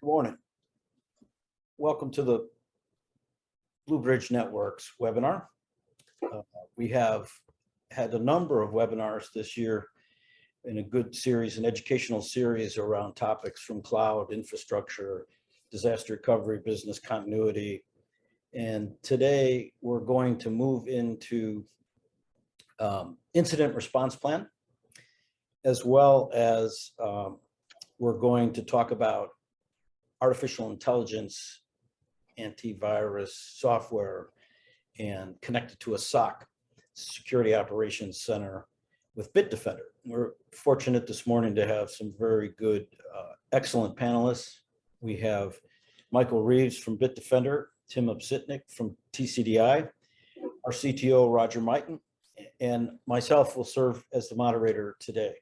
Good morning. Welcome to the BlueBridge Network's webinar. We have had a number of webinars this year in a good series, an educational series around topics from cloud, infrastructure, disaster recovery, business continuity. And today we're going to move into incident response plan, as well as we're going to talk about artificial intelligence, antivirus software, and connected to a SOC, Security Operations Center, with Bitdefender. We're fortunate this morning to have some very good, excellent panelists. We have Michael Reeves from Bitdefender, Tim Opsitnick from TCDI, our CTO, Roger Mighton, and myself will serve as the moderator today.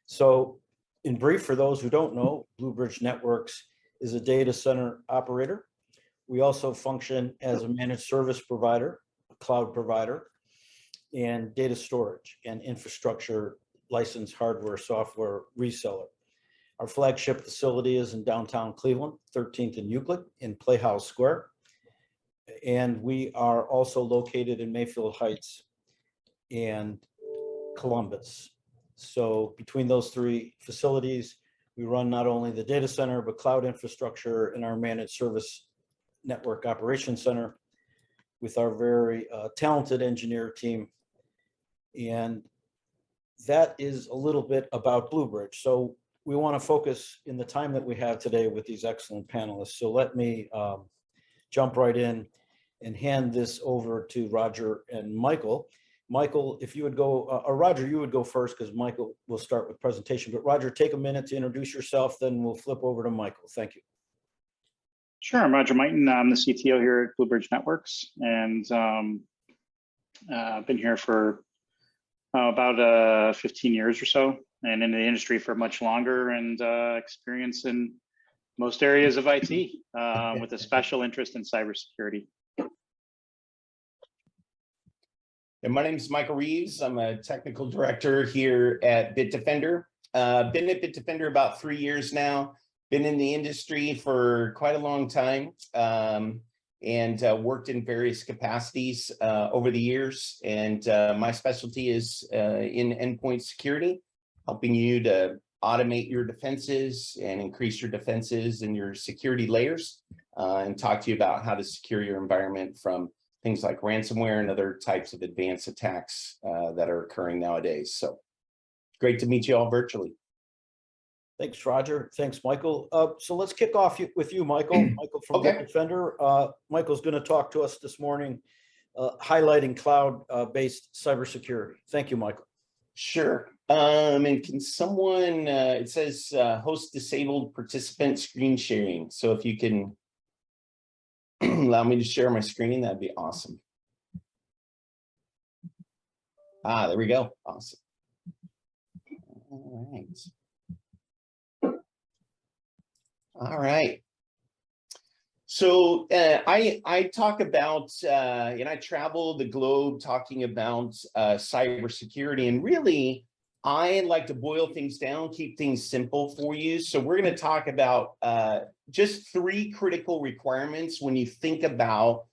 So in brief, for those who don't know, BlueBridge Networks is a data center operator. We also function as a managed service provider, a cloud provider, and data storage and infrastructure licensed hardware, software reseller. Our flagship facility is in downtown Cleveland, 13th and Euclid in Playhouse Square. And we are also located in Mayfield Heights and Columbus. So between those three facilities, we run not only the data center, but cloud infrastructure in our managed service network operations center with our very talented engineer team. And that is a little bit about BlueBridge. So we want to focus in the time that we have today with these excellent panelists. So let me jump right in and hand this over to Roger and Michael. Michael, if you would go, or Roger, you would go first because Michael will start with presentation. But Roger, take a minute to introduce yourself, then we'll flip over to Michael. Thank you. Sure, I'm Roger Mighton. I'm the CTO here at BlueBridge Networks, and I've been here for about 15 years or so, and in the industry for much longer, and experience in most areas of IT with a special interest in cybersecurity. And my name is Michael Reeves. I'm a technical director here at Bitdefender. Been at Bitdefender about 3 years now. Been in the industry for quite a long time, and worked in various capacities over the years. And my specialty is in endpoint security, helping you to automate your defenses and increase your defenses and your security layers, and talk to you about how to secure your environment from things like ransomware and other types of advanced attacks that are occurring nowadays. So great to meet you all virtually. Thanks, Roger. Thanks, Michael. So let's kick off with you, Michael. Michael from Bitdefender. Michael's going to talk to us this morning, highlighting cloud-based cybersecurity. Thank you, Michael. Sure. And can someone, it says host disabled participant screen sharing. So if you can allow me to share my screen, that'd be awesome. There we go. Awesome. All right. All right. So I talk about, and I travel the globe talking about cybersecurity, and really, I like to boil things down, keep things simple for you. So we're going to talk about just 3 critical requirements when you think about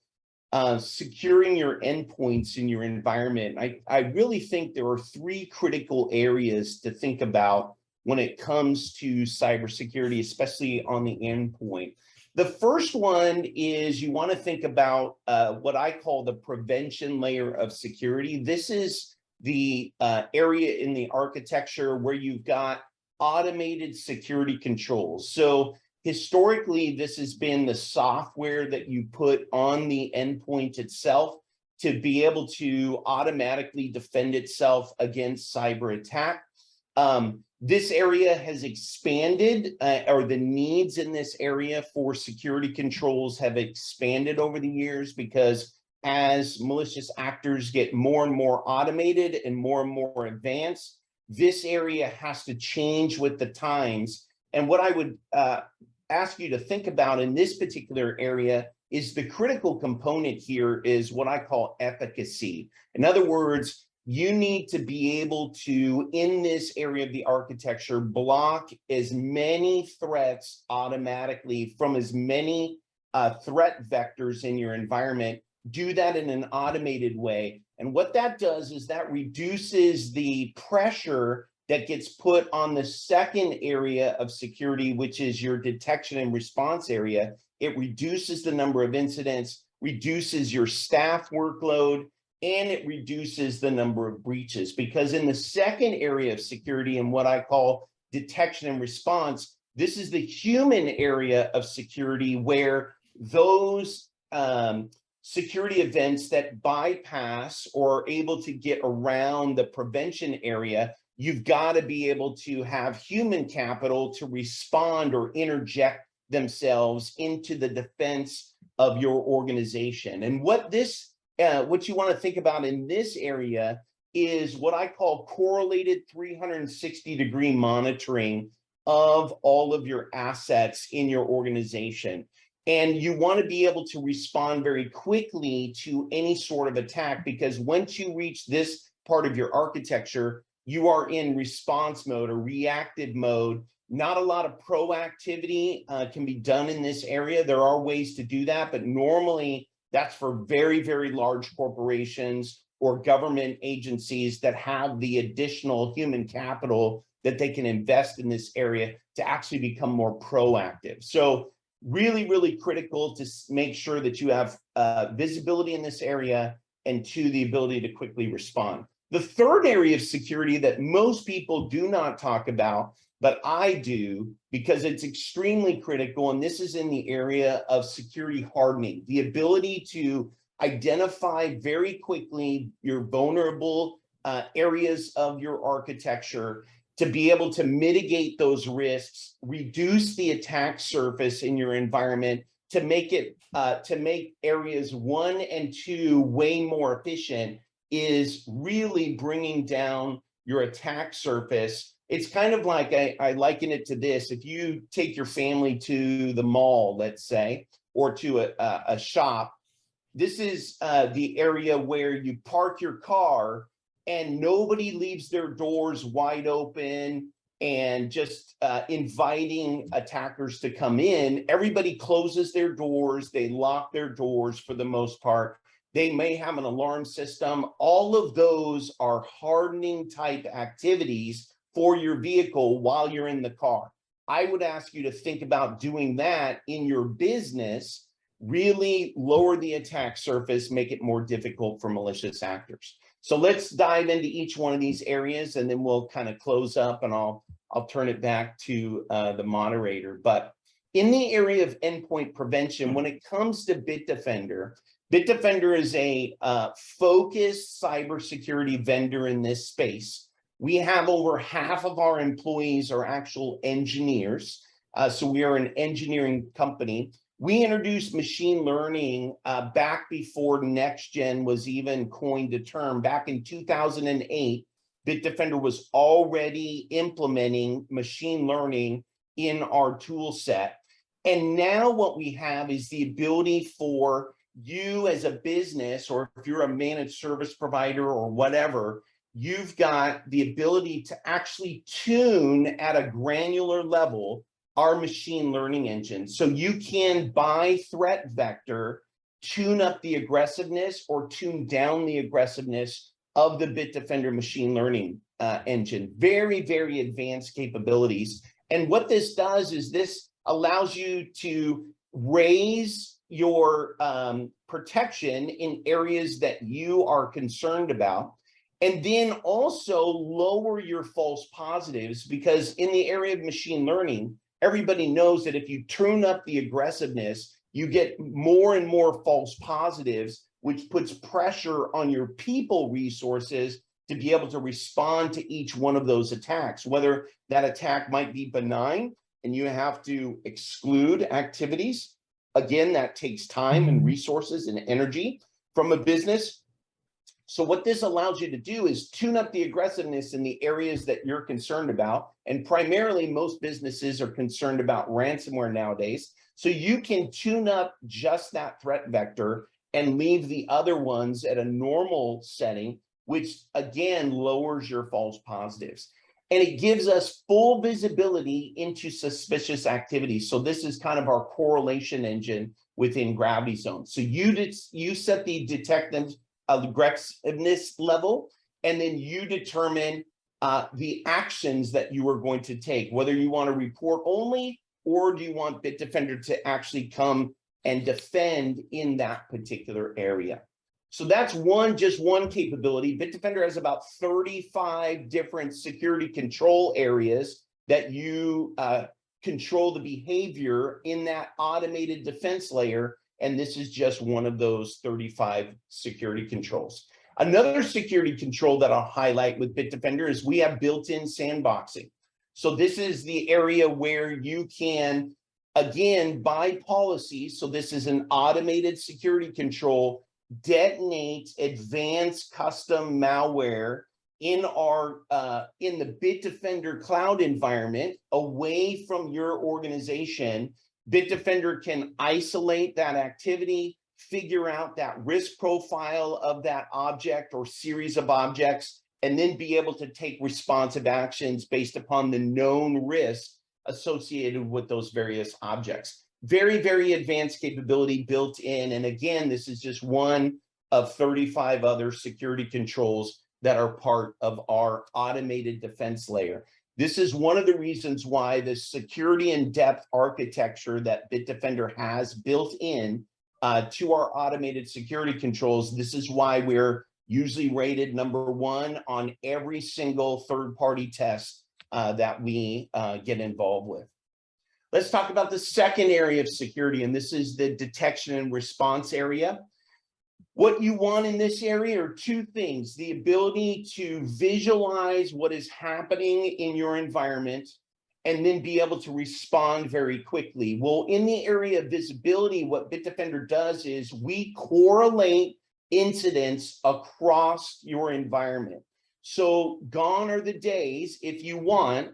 securing your endpoints in your environment. I really think there are 3 critical areas to think about when it comes to cybersecurity, especially on the endpoint. The first one is you want to think about what I call the prevention layer of security. This is the area in the architecture where you've got automated security controls. So historically, this has been the software that you put on the endpoint itself to be able to automatically defend itself against cyber attack. This area has expanded, or the needs in this area for security controls have expanded over the years, because as malicious actors get more and more automated and more advanced, this area has to change with the times. And what I would ask you to think about in this particular area is the critical component here is what I call efficacy. In other words, you need to be able to, in this area of the architecture, block as many threats automatically from as many threat vectors in your environment. Do that in an automated way. And what that does is that reduces the pressure that gets put on the second area of security, which is your detection and response area. It reduces the number of incidents, reduces your staff workload, and it reduces the number of breaches. Because in the second area of security, and what I call detection and response, this is the human area of security where those security events that bypass or are able to get around the prevention area, you've got to be able to have human capital to respond or interject themselves into the defense of your organization. And what you want to think about in this area is what I call correlated 360-degree monitoring of all of your assets in your organization. And you want to be able to respond very quickly to any sort of attack, because once you reach this part of your architecture, you are in response mode or reactive mode. Not a lot of proactivity can be done in this area. There are ways to do that, but normally that's for very, very large corporations or government agencies that have the additional human capital that they can invest in this area to actually become more proactive. So really, really critical to make sure that you have visibility in this area, and two, the ability to quickly respond. The third area of security that most people do not talk about, but I do, because it's extremely critical, and this is in the area of security hardening, the ability to identify very quickly your vulnerable areas of your architecture, to be able to mitigate those risks, reduce the attack surface in your environment, to make areas 1 and 2 way more efficient, is really bringing down your attack surface. It's kind of like, I liken it to this: if you take your family to the mall, let's say, or to a shop, this is the area where you park your car and nobody leaves their doors wide open and just inviting attackers to come in. Everybody closes their doors, they lock their doors for the most part. They may have an alarm system. All of those are hardening type activities for your vehicle while you're in the car. I would ask you to think about doing that in your business. Really lower the attack surface, make it more difficult for malicious actors. So let's dive into each one of these areas, and then we'll kind of close up, and I'll turn it back to the moderator. But in the area of endpoint prevention, when it comes to Bitdefender, Bitdefender is a focused cybersecurity vendor in this space. We have over half of our employees are actual engineers. So we are an engineering company. We introduced machine learning back before next-gen was even coined a term. Back in 2008, Bitdefender was already implementing machine learning in our tool set. And now what we have is the ability for you as a business, or if you're a managed service provider or whatever, you've got the ability to actually tune at a granular level our machine learning engine. So you can, by threat vector, tune up the aggressiveness or tune down the aggressiveness of the Bitdefender machine learning engine. Very, very advanced capabilities. And what this does is this allows you to raise your protection in areas that you are concerned about, and then also lower your false positives, because in the area of machine learning, everybody knows that if you tune up the aggressiveness, you get more and more false positives, which puts pressure on your people resources to be able to respond to each one of those attacks, whether that attack might be benign and you have to exclude activities. Again, that takes time and resources and energy from a business. So what this allows you to do is tune up the aggressiveness in the areas that you're concerned about. And primarily, most businesses are concerned about ransomware nowadays. So you can tune up just that threat vector and leave the other ones at a normal setting. which again lowers your false positives. And it gives us full visibility into suspicious activity. So this is kind of our correlation engine within Gravity Zone. So you set the detective aggressiveness level, and then you determine the actions that you are going to take, whether you want to report only, or do you want Bitdefender to actually come and defend in that particular area. So that's just one capability. Bitdefender has about 35 different security control areas that you control the behavior in that automated defense layer. And this is just one of those 35 security controls. Another security control that I'll highlight with Bitdefender is we have built-in sandboxing. So this is the area where you can, again, by policy, so this is an automated security control, detonate advanced custom malware in our in the Bitdefender cloud environment away from your organization. Bitdefender can isolate that activity, figure out that risk profile of that object or series of objects, and then be able to take responsive actions based upon the known risk associated with those various objects. Very, very advanced capability built in. And again, this is just one of 35 other security controls that are part of our automated defense layer. This is one of the reasons why the security in depth architecture that Bitdefender has built in to our automated security controls. This is why we're usually rated #1 on every single third-party test that we get involved with. Let's talk about the second area of security, and this is the detection and response area. What you want in this area are two things: the ability to visualize what is happening in your environment and then be able to respond very quickly. Well, in the area of visibility, what Bitdefender does is we correlate incidents across your environment. So gone are the days, if you want,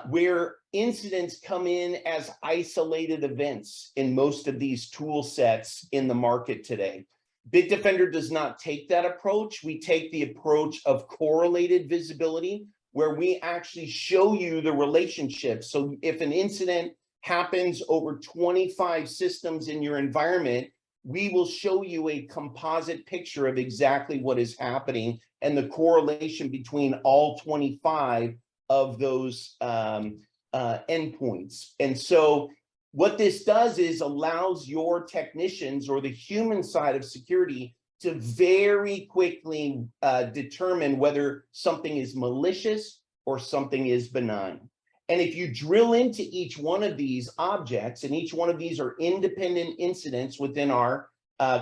where incidents come in as isolated events in most of these tool sets in the market today. Bitdefender does not take that approach. We take the approach of correlated visibility, where we actually show you the relationship. So if an incident happens over 25 systems in your environment, we will show you a composite picture of exactly what is happening and the correlation between all 25 of those endpoints. And so what this does is allows your technicians or the human side of security to very quickly determine whether something is malicious or something is benign. And if you drill into each one of these objects, and each one of these are independent incidents within our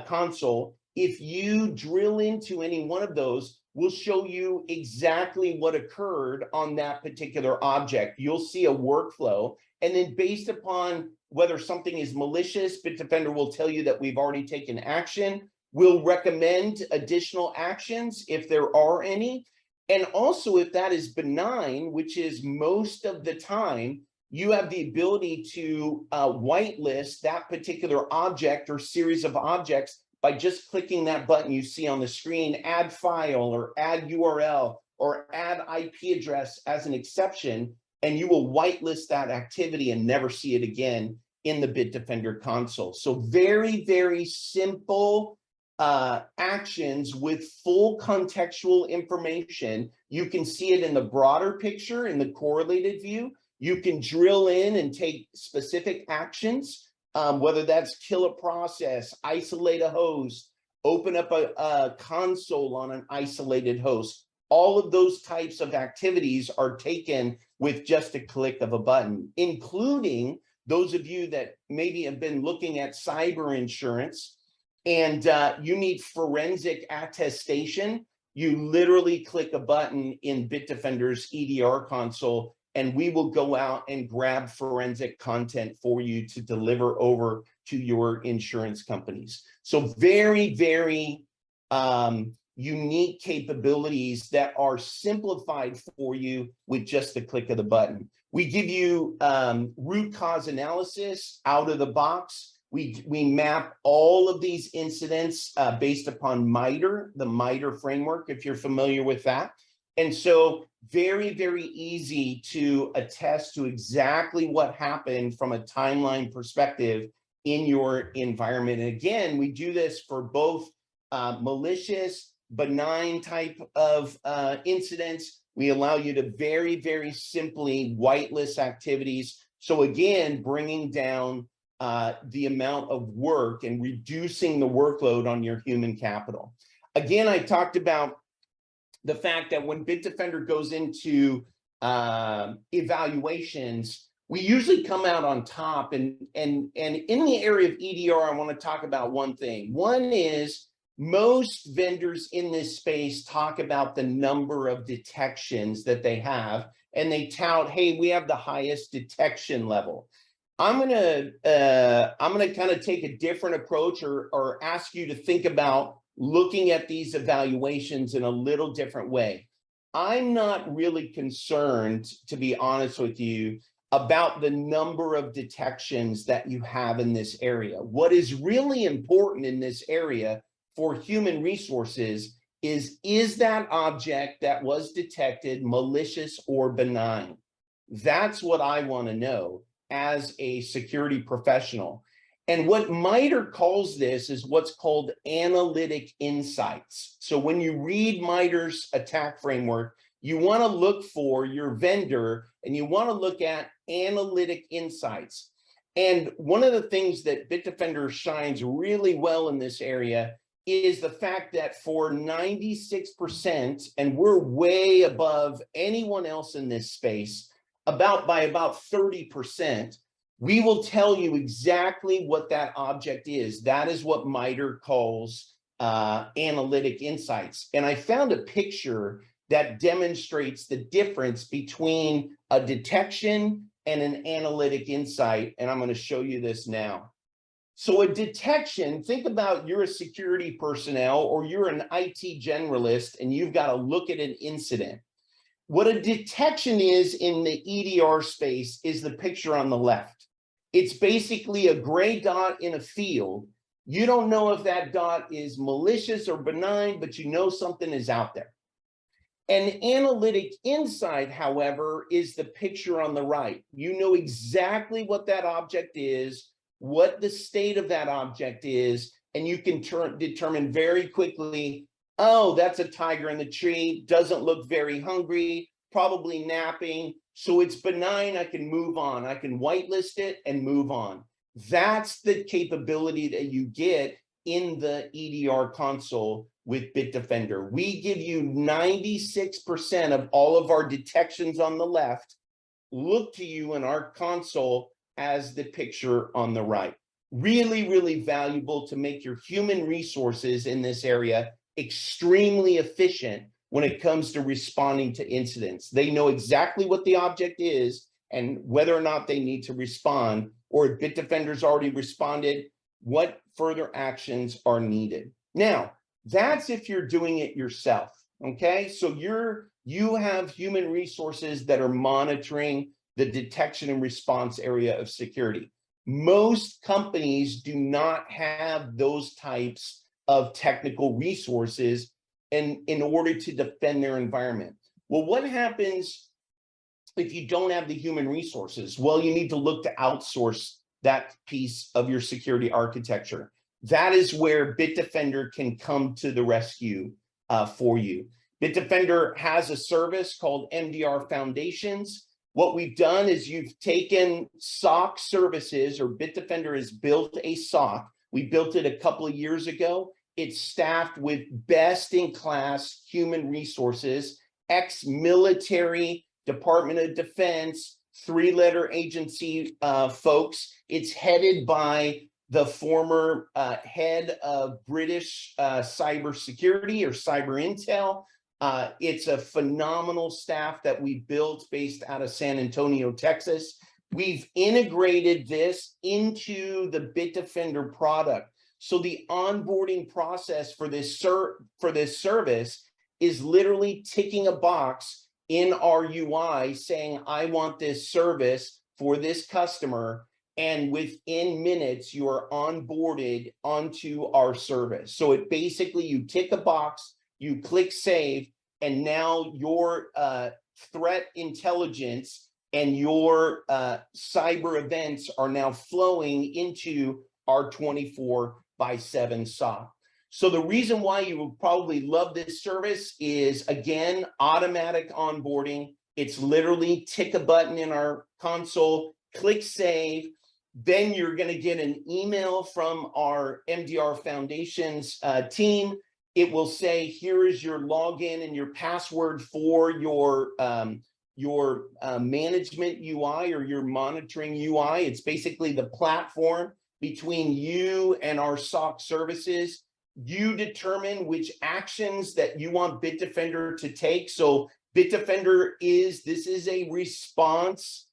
console, if you drill into any one of those, we'll show you exactly what occurred on that particular object. You'll see a workflow, and then based upon whether something is malicious, Bitdefender will tell you that we've already taken action. We'll recommend additional actions if there are any. And also, if that is benign, which is most of the time, you have the ability to whitelist that particular object or series of objects by just clicking that button you see on the screen, add file or add URL or add IP address as an exception, and you will whitelist that activity and never see it again in the Bitdefender console. So very, very simple actions with full contextual information. You can see it in the broader picture, in the correlated view. You can drill in and take specific actions, whether that's kill a process, isolate a host, open up a console on an isolated host. All of those types of activities are taken with just a click of a button, including those of you that maybe have been looking at cyber insurance and you need forensic attestation. You literally click a button in Bitdefender's EDR console, and we will go out and grab forensic content for you to deliver over to your insurance companies. So very, very unique capabilities that are simplified for you with just the click of the button. We give you root cause analysis out of the box. We map all of these incidents based upon MITRE, the MITRE framework, if you're familiar with that. And so very, very easy to attest to exactly what happened from a timeline perspective in your environment. And again, we do this for both malicious, benign type of incidents. We allow you to very, very simply whitelist activities. So again, bringing down the amount of work and reducing the workload on your human capital. Again, I talked about the fact that when Bitdefender goes into evaluations, we usually come out on top. And in the area of EDR, I want to talk about one thing. One is most vendors in this space talk about the number of detections that they have, and they tout, hey, we have the highest detection level. I'm gonna kind of take a different approach or ask you to think about looking at these evaluations in a little different way. I'm not really concerned, to be honest with you, about the number of detections that you have in this area. What is really important in this area for human resources is that object that was detected malicious or benign? That's what I want to know as a security professional. And what MITRE calls this is what's called analytic insights. So when you read MITRE's attack framework, you want to look for your vendor and you want to look at analytic insights. And one of the things that Bitdefender shines really well in this area is the fact that for 96%, and we're way above anyone else in this space, by about 30%, we will tell you exactly what that object is. That is what MITRE calls analytic insights. And I found a picture that demonstrates the difference between a detection and an analytic insight. And I'm going to show you this now. So a detection, think about you're a security personnel or you're an IT generalist and you've got to look at an incident. What a detection is in the EDR space is the picture on the left. It's basically a gray dot in a field. You don't know if that dot is malicious or benign, but you know something is out there. An analytic insight, however, is the picture on the right. You know exactly what that object is, what the state of that object is, and you can determine very quickly, oh, that's a tiger in the tree, doesn't look very hungry, probably napping, so it's benign, I can move on. I can whitelist it and move on. That's the capability that you get in the EDR console with Bitdefender. We give you 96% of all of our detections on the left, look to you in our console as the picture on the right. Really, really valuable to make your human resources in this area extremely efficient when it comes to responding to incidents. They know exactly what the object is and whether or not they need to respond, or if Bitdefender's already responded, what further actions are needed. Now, that's if you're doing it yourself, okay? So you have human resources that are monitoring the detection and response area of security. Most companies do not have those types of technical resources in order to defend their environment. Well, what happens if you don't have the human resources? Well, you need to look to outsource that piece of your security architecture. That is where Bitdefender can come to the rescue for you. Bitdefender has a service called MDR Foundations. What we've done is you've taken SOC services, or Bitdefender has built a SOC. We built it a couple of years ago. It's staffed with best-in-class human resources, ex-military, Department of Defense, three-letter agency folks. It's headed by the former head of British cybersecurity or cyber intel. It's a phenomenal staff that we built based out of San Antonio, Texas. We've integrated this into the Bitdefender product. So the onboarding process for this service is literally ticking a box in our UI saying, I want this service for this customer. and within minutes, you are onboarded onto our service. So it basically, you tick a box, you click save, and now your threat intelligence and your cyber events are now flowing into our 24/7 SOC. So the reason why you will probably love this service is, again, automatic onboarding. It's literally tick a button in our console, click save. Then you're going to get an email from our MDR Foundations team. It will say, here is your login and your password for your management UI or your monitoring UI. It's basically the platform between you and our SOC services. You determine which actions that you want Bitdefender to take. So Bitdefender this is a response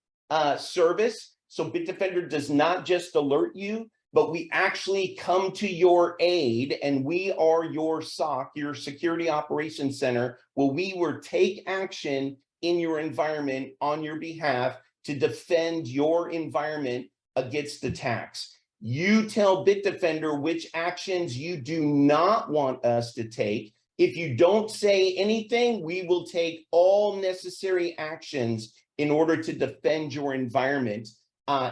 service. So Bitdefender does not just alert you, but we actually come to your aid, and we are your SOC, your Security Operations Center, where we will take action in your environment on your behalf to defend your environment against attacks. You tell Bitdefender which actions you do not want us to take. If you don't say anything, we will take all necessary actions in order to defend your environment.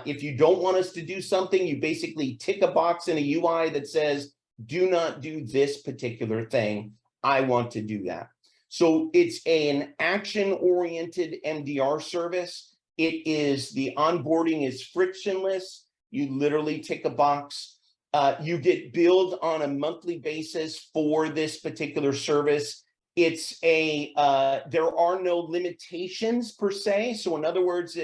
If you don't want us to do something, you basically tick a box in a UI that says, do not do this particular thing. I want to do that. So it's an action-oriented MDR service. The onboarding is frictionless. You literally tick a box. You get billed on a monthly basis for this particular service. There are no limitations per se. So in other words,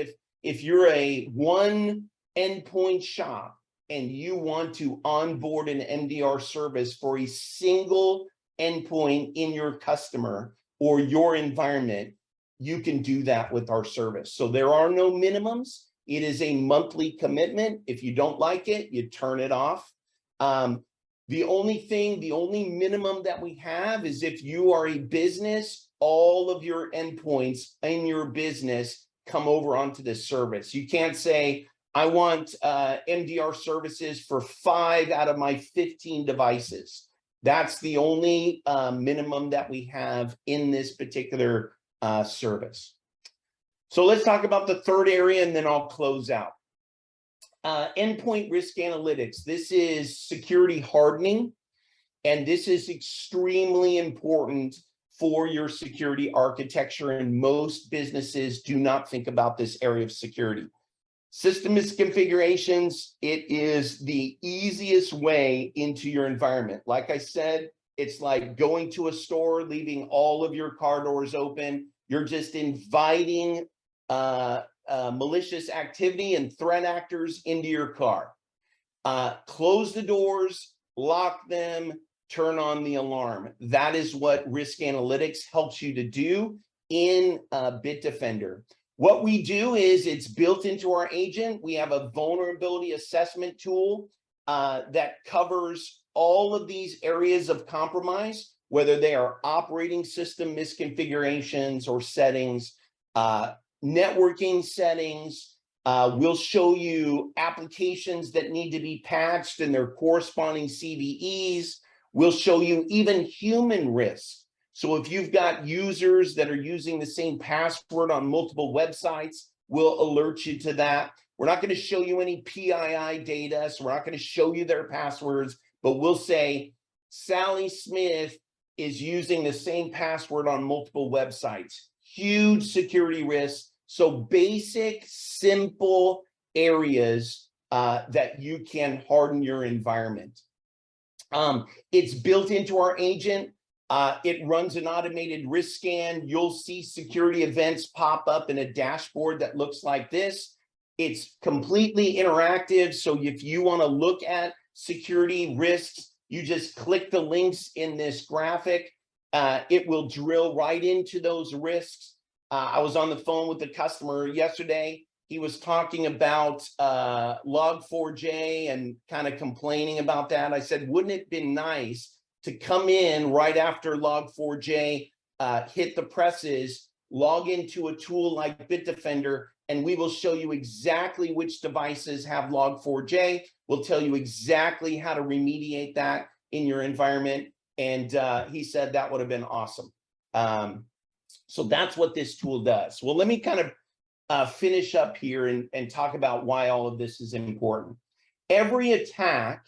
if you're a one endpoint shop and you want to onboard an MDR service for a single endpoint in your customer or your environment, you can do that with our service. So there are no minimums. It is a monthly commitment. If you don't like it, you turn it off. The only minimum that we have is if you are a business, all of your endpoints in your business come over onto this service. You can't say, I want MDR services for 5 out of my 15 devices. That's the only minimum that we have in this particular service. So let's talk about the third area, and then I'll close out. Endpoint risk analytics. This is security hardening, and this is extremely important for your security architecture, and most businesses do not think about this area of security. System misconfigurations, it is the easiest way into your environment. Like I said, it's like going to a store, leaving all of your car doors open. You're just inviting malicious activity and threat actors into your car. Close the doors, lock them, turn on the alarm. That is what risk analytics helps you to do in Bitdefender. What we do is it's built into our agent. We have a vulnerability assessment tool that covers all of these areas of compromise, whether they are operating system misconfigurations or settings, networking settings. We'll show you applications that need to be patched and their corresponding CVEs. We'll show you even human risk. So if you've got users that are using the same password on multiple websites, we'll alert you to that. We're not going to show you any PII data, so we're not going to show you their passwords, but we'll say Sally Smith is using the same password on multiple websites. Huge security risks. So basic, simple areas that you can harden your environment. It's built into our agent. It runs an automated risk scan. You'll see security events pop up in a dashboard that looks like this. It's completely interactive. So if you want to look at security risks, you just click the links in this graphic. It will drill right into those risks. I was on the phone with the customer yesterday. He was talking about Log4j and kind of complaining about that. I said, wouldn't it have been nice to come in right after Log4j hit the presses, log into a tool like Bitdefender, and we will show you exactly which devices have log4j. We'll tell you exactly how to remediate that in your environment. And he said that would have been awesome. So that's what this tool does. Well, let me kind of finish up here and talk about why all of this is important. Every attack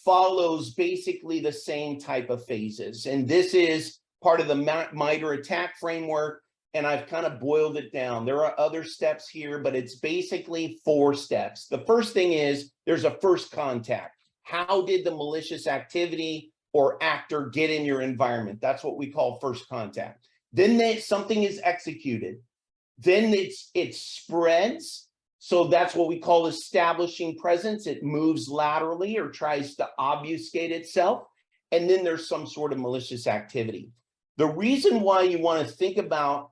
follows basically the same type of phases. And this is part of the MITRE attack framework. And I've kind of boiled it down. There are other steps here, but it's basically 4 steps. The first thing is there's a first contact. How did the malicious activity or actor get in your environment? That's what we call first contact. Then something is executed. Then it spreads. So that's what we call establishing presence. It moves laterally or tries to obfuscate itself. And then there's some sort of malicious activity. The reason why you want to think about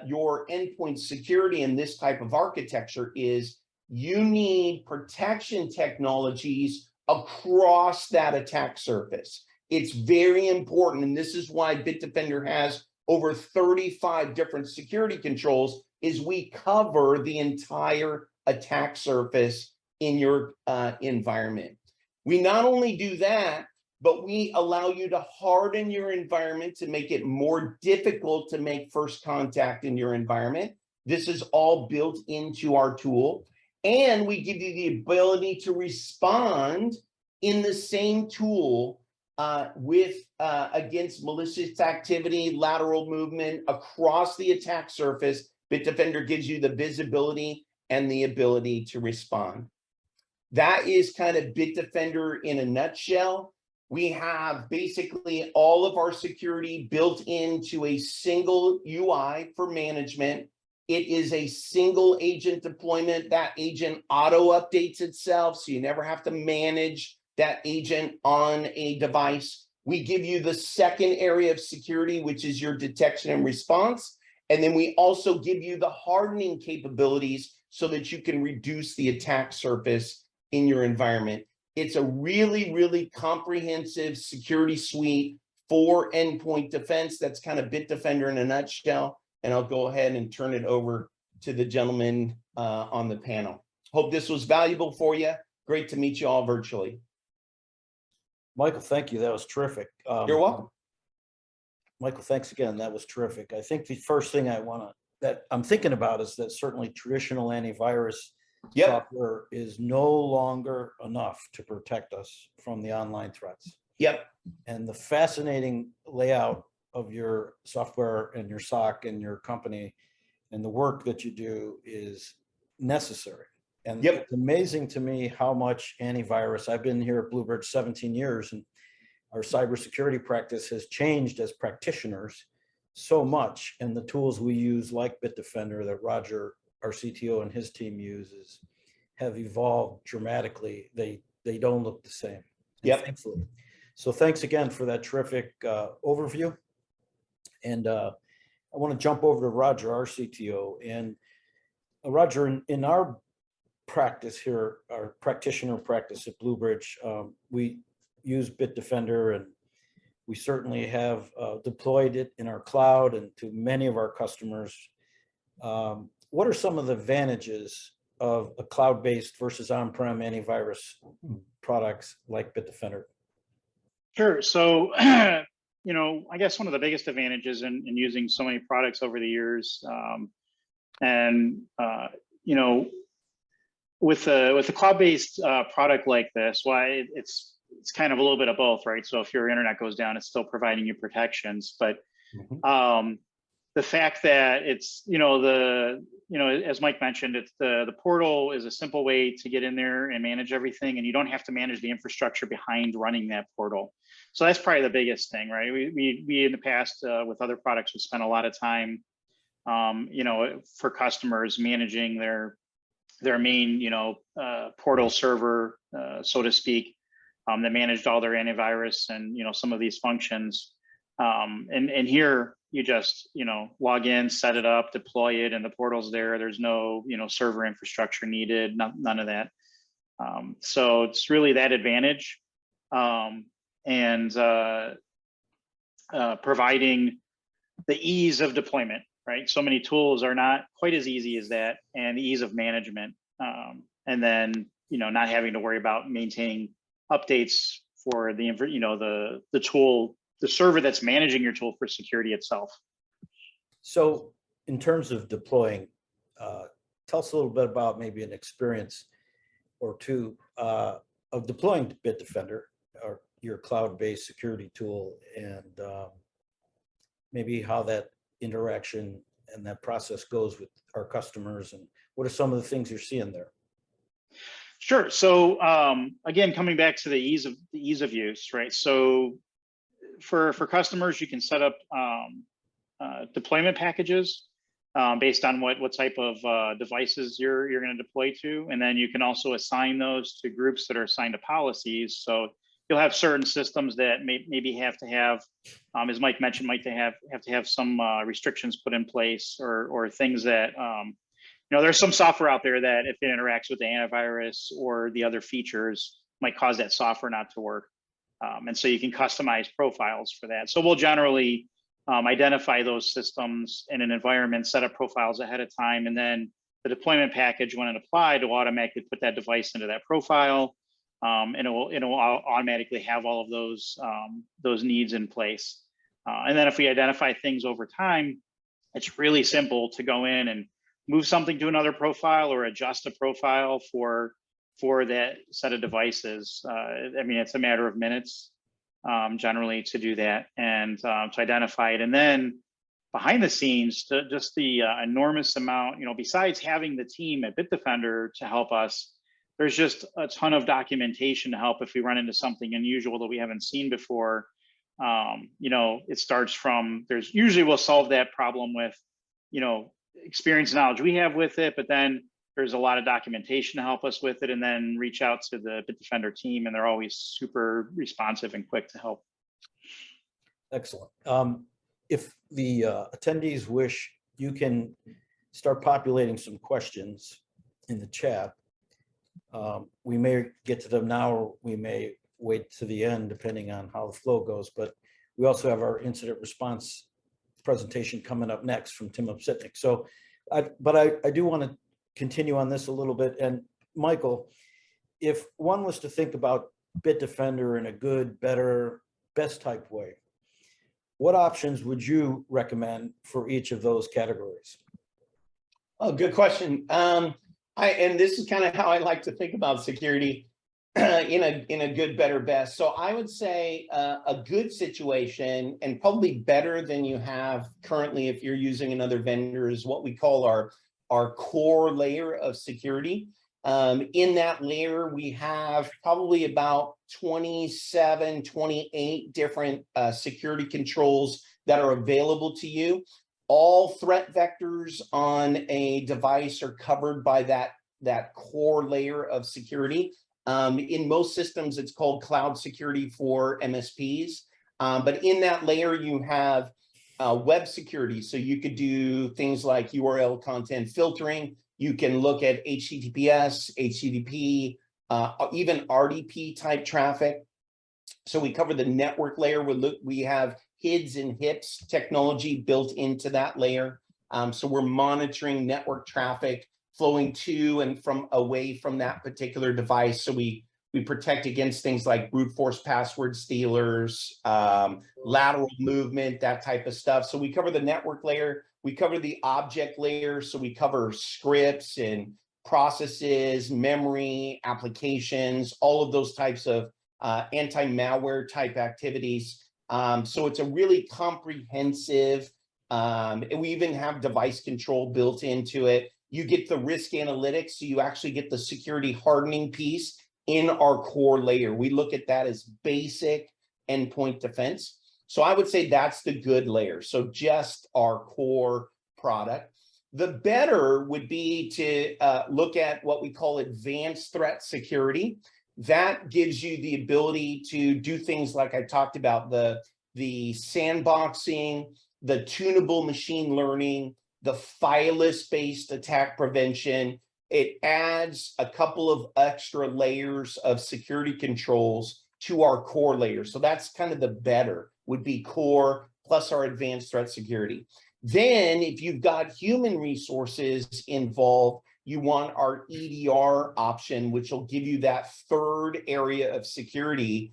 your endpoint security in this type of architecture is you need protection technologies across that attack surface. It's very important, and this is why Bitdefender has over 35 different security controls, is we cover the entire attack surface in your environment. We not only do that, but we allow you to harden your environment to make it more difficult to make first contact in your environment. This is all built into our tool. And we give you the ability to respond in the same tool against malicious activity, lateral movement across the attack surface. Bitdefender gives you the visibility and the ability to respond. That is kind of Bitdefender in a nutshell. We have basically all of our security built into a single UI for management. It is a single agent deployment. That agent auto updates itself, so you never have to manage that agent on a device. We give you the second area of security, which is your detection and response. And then we also give you the hardening capabilities so that you can reduce the attack surface in your environment. It's a really, really comprehensive security suite for endpoint defense. That's kind of Bitdefender in a nutshell. And I'll go ahead and turn it over to the gentleman on the panel. Hope this was valuable for you. Great to meet you all virtually. Michael, thank you. That was terrific. You're welcome. Michael, thanks again. That was terrific. I think the first thing that I'm thinking about is that certainly traditional antivirus software is no longer enough to protect us from the online threats. Yep. And the fascinating layout of your software and your SOC and your company and the work that you do is necessary. And it's amazing to me how much antivirus, I've been here at BlueBridge 17 years, and our cybersecurity practice has changed as practitioners so much. And the tools we use, like Bitdefender, that Roger, our CTO, and his team uses, have evolved dramatically. They don't look the same. Thankfully. So thanks again for that terrific overview. And I want to jump over to Roger, our CTO. And Roger, in our practice here, our practitioner practice at BlueBridge, we use Bitdefender, and we certainly have deployed it in our cloud and to many of our customers. What are some of the advantages of a cloud-based versus on-prem antivirus products like Bitdefender? Sure. So, you know, I guess one of the biggest advantages in using so many products over the years, you know, with a cloud-based product like this, why it's kind of a little bit of both, right? So if your internet goes down, it's still providing you protections, but the fact that it's, as Mike mentioned, it's the portal is a simple way to get in there and manage everything, and you don't have to manage the infrastructure behind running that portal. So that's probably the biggest thing, right? We in the past with other products, we spent a lot of time, for customers managing their main, portal server, so to speak, that managed all their antivirus and, some of these functions. And here you just, log in, set it up, deploy it, and the portal's there. There's no, server infrastructure needed, none of that. So it's really that advantage. And providing the ease of deployment, right? So many tools are not quite as easy as that, and the ease of management. And then, not having to worry about maintaining updates for the tool, the server that's managing your tool for security itself. So in terms of deploying, tell us a little bit about maybe an experience or two of deploying Bitdefender, or your cloud-based security tool, and maybe how that interaction and that process goes with our customers, and what are some of the things you're seeing there? Sure. So again, coming back to the ease of use, right? So for customers, you can set up deployment packages based on what type of devices you're going to deploy to, and then you can also assign those to groups that are assigned to policies. So you'll have certain systems that maybe have to have, as Mike mentioned, might have to have some restrictions put in place, or things that there's some software out there that if it interacts with the antivirus or the other features might cause that software not to work. And so you can customize profiles for that. So we'll generally identify those systems in an environment, set up profiles ahead of time, and then the deployment package, when it applied, will automatically put that device into that profile, and it will automatically have all of those needs in place. And then if we identify things over time, it's really simple to go in and move something to another profile or adjust a profile for that set of devices. I mean, it's a matter of minutes generally to do that and to identify it. And then behind the scenes, just the enormous amount, besides having the team at Bitdefender to help us, there's just a ton of documentation to help if we run into something unusual that we haven't seen before. It starts from, we'll solve that problem with, experience and knowledge we have with it, but then there's a lot of documentation to help us with it, and then reach out to the Bitdefender team, and they're always super responsive and quick to help. Excellent. If the attendees wish, you can start populating some questions in the chat. We may get to them now, or we may wait to the end, depending on how the flow goes, but we also have our incident response presentation coming up next from Tim Opsitnick. So, I do want to continue on this a little bit. And Michael, if one was to think about Bitdefender in a good, better, best type way, what options would you recommend for each of those categories? Oh, good question. And this is kind of how I like to think about security in a good, better, best. So I would say a good situation, and probably better than you have currently if you're using another vendor, is what we call our core layer of security. In that layer, we have probably about 27, 28 different security controls that are available to you. All threat vectors on a device are covered by that core layer of security. In most systems, it's called cloud security for MSPs. But in that layer, you have web security. So you could do things like URL content filtering. You can look at HTTPS, HTTP, even RDP type traffic. So we cover the network layer. We have HIDS and HIPS technology built into that layer. So we're monitoring network traffic flowing to and from away from that particular device. So we protect against things like brute force password stealers, lateral movement, that type of stuff. So we cover the network layer. We cover the object layer. So we cover scripts and processes, memory, applications, all of those types of anti-malware type activities. So it's a really comprehensive, and we even have device control built into it. You get the risk analytics, so you actually get the security hardening piece in our core layer. We look at that as basic endpoint defense. So I would say that's the good layer. So just our core product. The better would be to look at what we call advanced threat security. That gives you the ability to do things like I talked about, the sandboxing, the tunable machine learning, the fileless-based attack prevention. It adds a couple of extra layers of security controls to our core layer. So that's kind of the better, would be core plus our advanced threat security. Then if you've got human resources involved, you want our EDR option, which will give you that third area of security,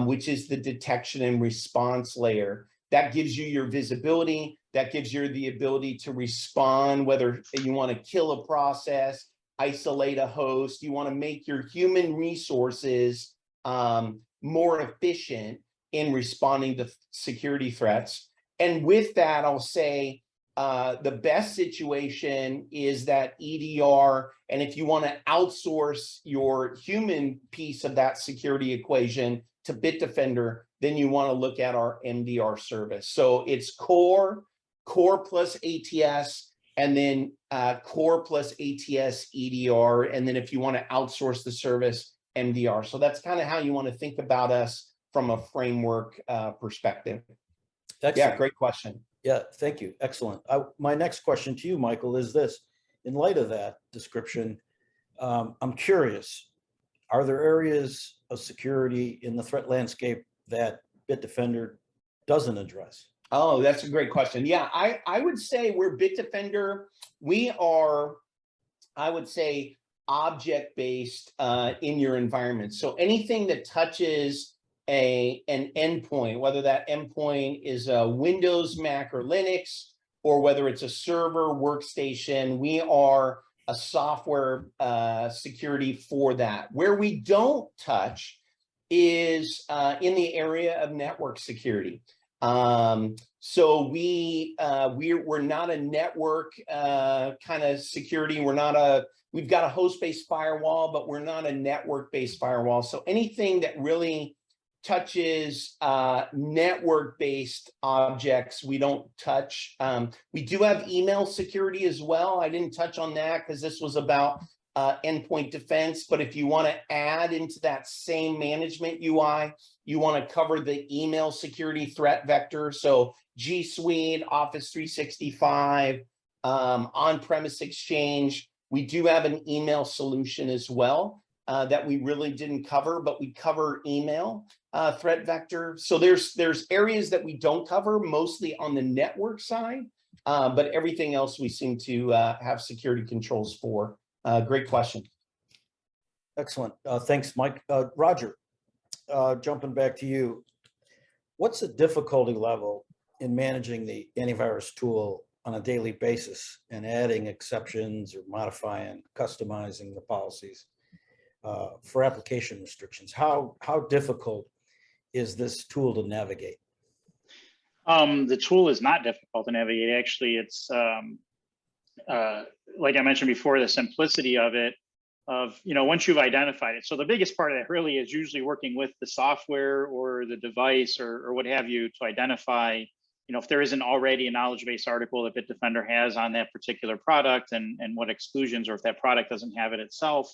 which is the detection and response layer. That gives you your visibility. That gives you the ability to respond, whether you want to kill a process, isolate a host, you want to make your human resources more efficient in responding to security threats. And with that, I'll say the best situation is that EDR. And if you want to outsource your human piece of that security equation to Bitdefender, then you want to look at our MDR service. So it's core plus ATS, and then core plus ATS EDR. And then if you want to outsource the service, MDR. So that's kind of how you want to think about us from a framework perspective. Excellent. Yeah, great question. Yeah, thank you. Excellent. My next question to you, Michael, is this. In light of that description, I'm curious, are there areas of security in the threat landscape that Bitdefender doesn't address? Oh, that's a great question. Yeah, I would say we're Bitdefender. We are, I would say, object-based in your environment. So anything that touches an endpoint, whether that endpoint is a Windows, Mac, or Linux, or whether it's a server workstation, we are a software security for that. Where we don't touch is in the area of network security. So we're not a network kind of security. We've got a host-based firewall, but we're not a network-based firewall. So anything that really touches network-based objects, we don't touch. We do have email security as well. I didn't touch on that because this was about endpoint defense, but if you want to add into that same management UI, you want to cover the email security threat vector. So G Suite, Office 365, on-premise Exchange. We do have an email solution as well that we really didn't cover, but we cover email threat vector. So there's areas that we don't cover, mostly on the network side, but everything else we seem to have security controls for. Great question. Excellent. Thanks, Mike. Roger, jumping back to you. What's the difficulty level in managing the antivirus tool on a daily basis and adding exceptions or modifying, customizing the policies for application restrictions? How difficult is this tool to navigate? The tool is not difficult to navigate. Actually, it's like I mentioned before, the simplicity of it, once you've identified it. So the biggest part of that really is usually working with the software or the device or what have you to identify, if there isn't already a knowledge base article that Bitdefender has on that particular product and what exclusions, or if that product doesn't have it itself.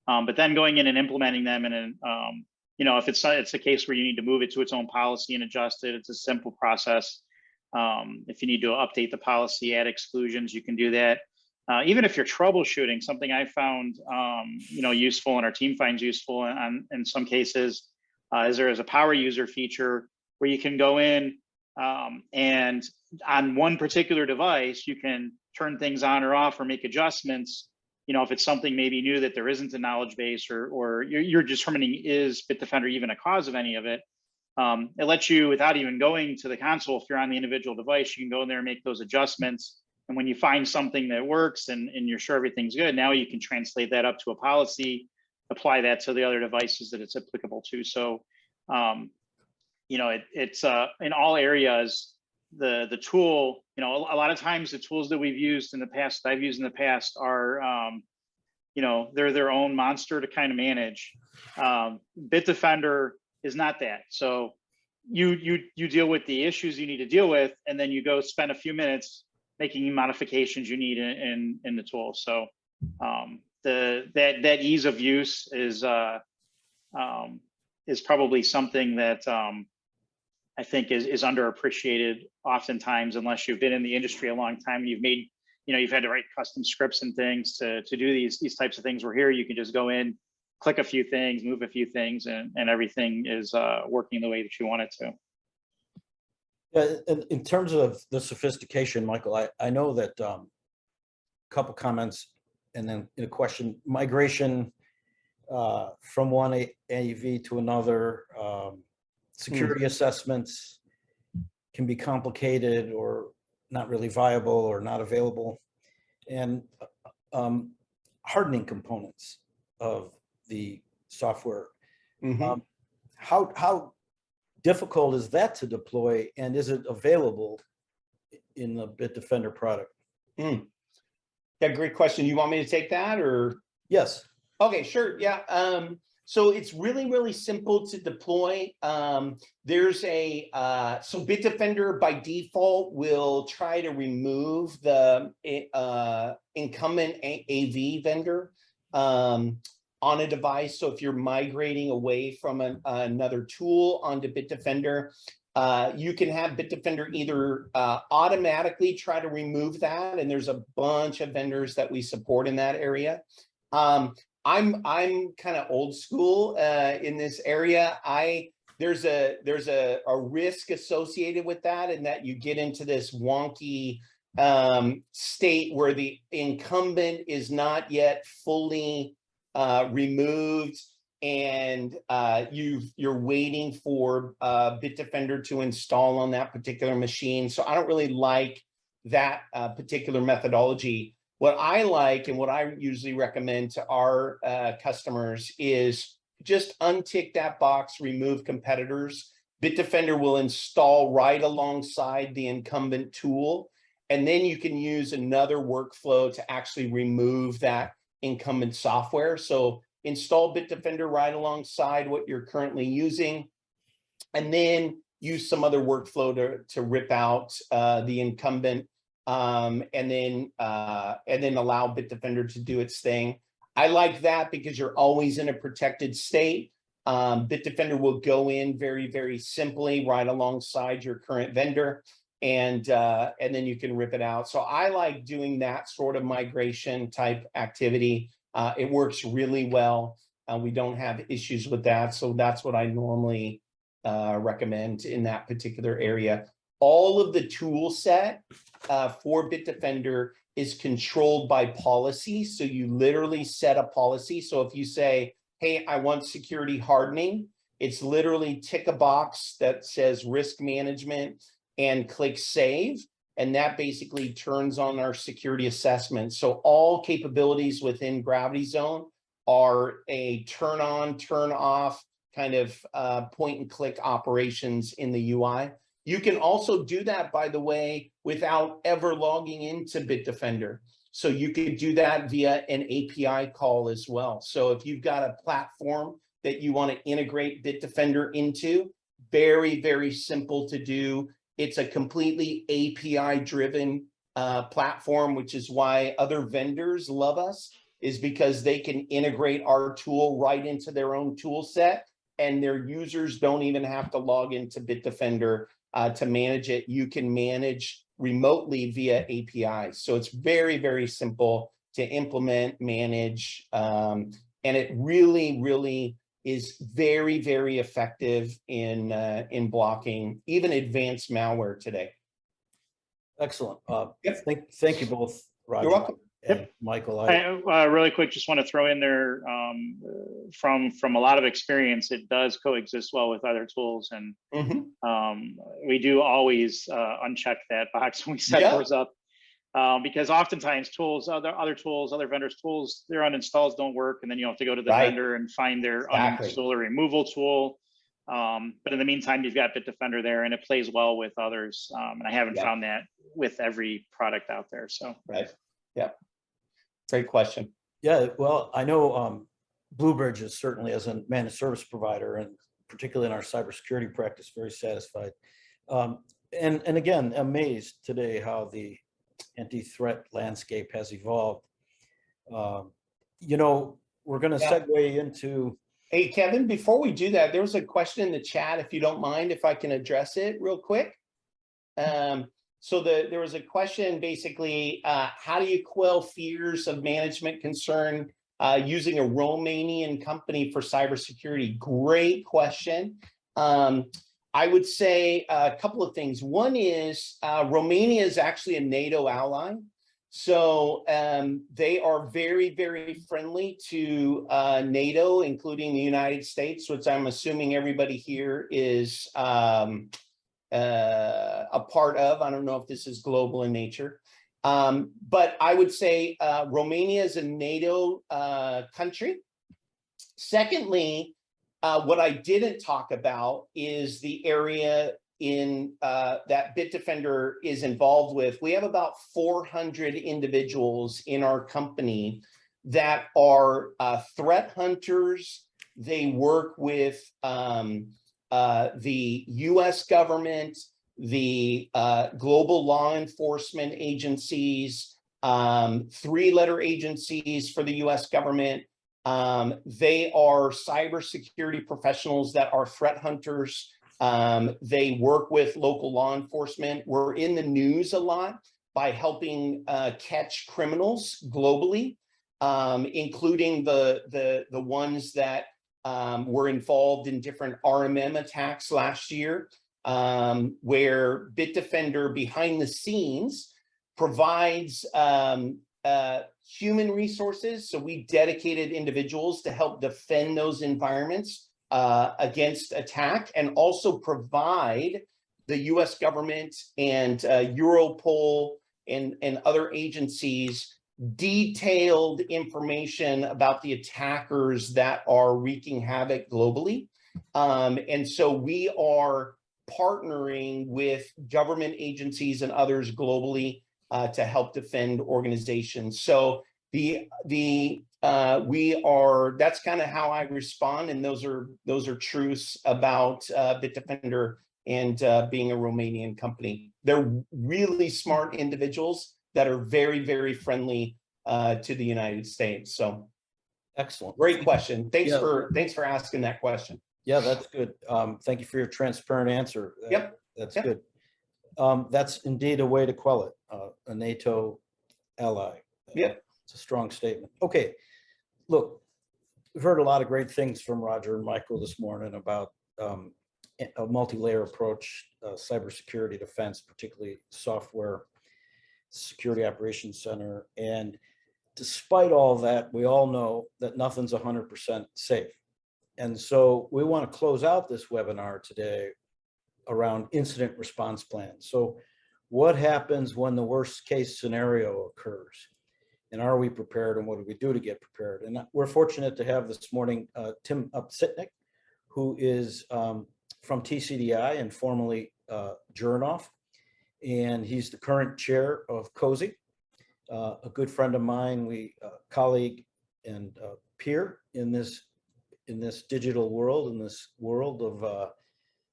But then going in and implementing them, and if it's a case where you need to move it to its own policy and adjust it, it's a simple process. If you need to update the policy, add exclusions, you can do that. Even if you're troubleshooting, something I found, useful, and our team finds useful in some cases, is there is a power user feature where you can go in and on one particular device, you can turn things on or off or make adjustments. If it's something maybe new that there isn't a knowledge base, or you're determining, is Bitdefender even a cause of any of it? It lets you, without even going to the console, if you're on the individual device, you can go in there and make those adjustments. And when you find something that works and you're sure everything's good, now you can translate that up to a policy, apply that to the other devices that it's applicable to. So, it's in all areas, the tool, a lot of times the tools that we've used in the past, that I've used in the past are, they're their own monster to kind of manage. Bitdefender is not that. So you deal with the issues you need to deal with, and then you go spend a few minutes making modifications you need in the tool. So that ease of use is probably something that I think is underappreciated oftentimes, unless you've been in the industry a long time and you've made, you've had to write custom scripts and things to do these types of things. Where here you can just go in, click a few things, move a few things, and everything is working the way that you want it to. In terms of the sophistication, Michael, I know that a couple comments and then in a question, migration from one AV to another, security assessments can be complicated or not really viable or not available, and hardening components of the software. Mhm. How difficult is that to deploy, and is it available in the Bitdefender product? Yeah, great question. You want me to take that or? Yes. Okay, sure. Yeah. So it's really, really simple to deploy. There's a so Bitdefender by default will try to remove the incumbent AV vendor on a device. So if you're migrating away from another tool onto Bitdefender, you can have Bitdefender either automatically try to remove that, and there's a bunch of vendors that we support in that area. I'm kind of old school in this area. There's a risk associated with that, in that you get into this wonky state where the incumbent is not yet fully removed, and you're waiting for Bitdefender to install on that particular machine. So I don't really like that particular methodology. What I like and what I usually recommend to our customers is just untick that box, remove competitors. Bitdefender will install right alongside the incumbent tool, and then you can use another workflow to actually remove that incumbent software. So install Bitdefender right alongside what you're currently using, and then use some other workflow to rip out the incumbent, and then allow Bitdefender to do its thing. I like that because you're always in a protected state. Bitdefender will go in very, very simply right alongside your current vendor, and then you can rip it out. So I like doing that sort of migration type activity. It works really well. We don't have issues with that. So that's what I normally recommend in that particular area. All of the tool set for Bitdefender is controlled by policy. So you literally set a policy. So if you say, hey, I want security hardening, it's literally tick a box that says risk management and click save. And that basically turns on our security assessment. So all capabilities within Gravity Zone are a turn on, turn off kind of point and click operations in the UI. You can also do that, by the way, without ever logging into Bitdefender. So you could do that via an API call as well. So if you've got a platform that you want to integrate Bitdefender into, very, very simple to do. It's a completely API-driven platform, which is why other vendors love us, is because they can integrate our tool right into their own tool set, and their users don't even have to log into Bitdefender to manage it. You can manage remotely via APIs. So it's very, very simple to implement, manage, and it really, really is very, very effective in blocking even advanced malware today. Excellent. Yep. Thank you both, Roger. You're welcome. And Michael. Really quick, just want to throw in there from a lot of experience, it does coexist well with other tools, and we do always uncheck that box when we set those up, because oftentimes other vendors' tools, their uninstalls don't work, and then you have to go to the vendor and find their uninstall or removal tool. But in the meantime, you've got Bitdefender there, and it plays well with others. And I haven't found that with every product out there. So great question. Yeah, well, I know BlueBridge is certainly, as a managed service provider, and particularly in our cybersecurity practice, very satisfied. And again, amazed today how the anti-threat landscape has evolved. You know, we're going to segue into. Hey, Kevin, before we do that, there was a question in the chat, if you don't mind, if I can address it real quick. So there was a question, basically, how do you quell fears of management concern using a Romanian company for cybersecurity? Great question. I would say a couple of things. One is Romania is actually a NATO ally. So they are very, very friendly to NATO, including the United States, which I'm assuming everybody here is a part of. I don't know if this is global in nature. But I would say Romania is a NATO country. Secondly, what I didn't talk about is the area in that Bitdefender is involved with. We have about 400 individuals in our company that are threat hunters. They work with the US government, the global law enforcement agencies, three-letter agencies for the US government. They are cybersecurity professionals that are threat hunters. They work with local law enforcement. We're in the news a lot by helping catch criminals globally, including the ones that were involved in different RMM attacks last year, where Bitdefender behind the scenes provides human resources. So we dedicated individuals to help defend those environments against attack, and also provide the US government and Europol and other agencies detailed information about the attackers that are wreaking havoc globally. And so we are partnering with government agencies and others globally to help defend organizations. So that's kind of how I respond, and those are truths about Bitdefender and being a Romanian company. They're really smart individuals that are very, very friendly to the United States. So Excellent. great question. Thanks Yeah. thanks for asking that question. Yeah, that's good. Thank you for your transparent answer. Yep. That's Yep. good. That's indeed a way to quell it, a NATO ally. Yep. It's a strong statement. Okay, look, we've heard a lot of great things from Roger and Michael this morning about a multi-layer approach, cybersecurity defense, particularly software security operations center. And despite all that, we all know that nothing's 100% safe. And so we want to close out this webinar today around incident response plans. So what happens when the worst case scenario occurs? And are we prepared, and what do we do to get prepared? And we're fortunate to have this morning Tim Opsitnick, who is from TCDI and formerly Jurnoff. And he's the current chair of COSI, a good friend of mine, colleague and peer in this digital world, in this world of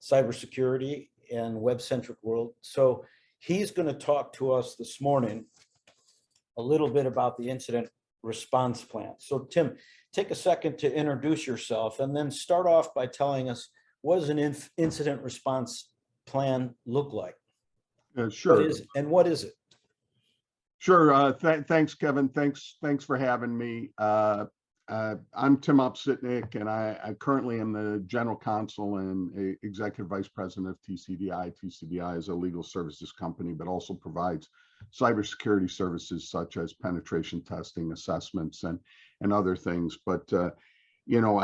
cybersecurity and web-centric world. So he's going to talk to us this morning a little bit about the incident response plan. So Tim, take a second to introduce yourself, and then start off by telling us, what does an incident response plan look like? Sure. What is it? Sure. Thanks, Kevin. Thanks for having me. I'm Tim Opsitnick, and I currently am the general counsel and executive vice president of TCDI. TCDI is a legal services company, but also provides cybersecurity services such as penetration testing, assessments, and other things. But you know,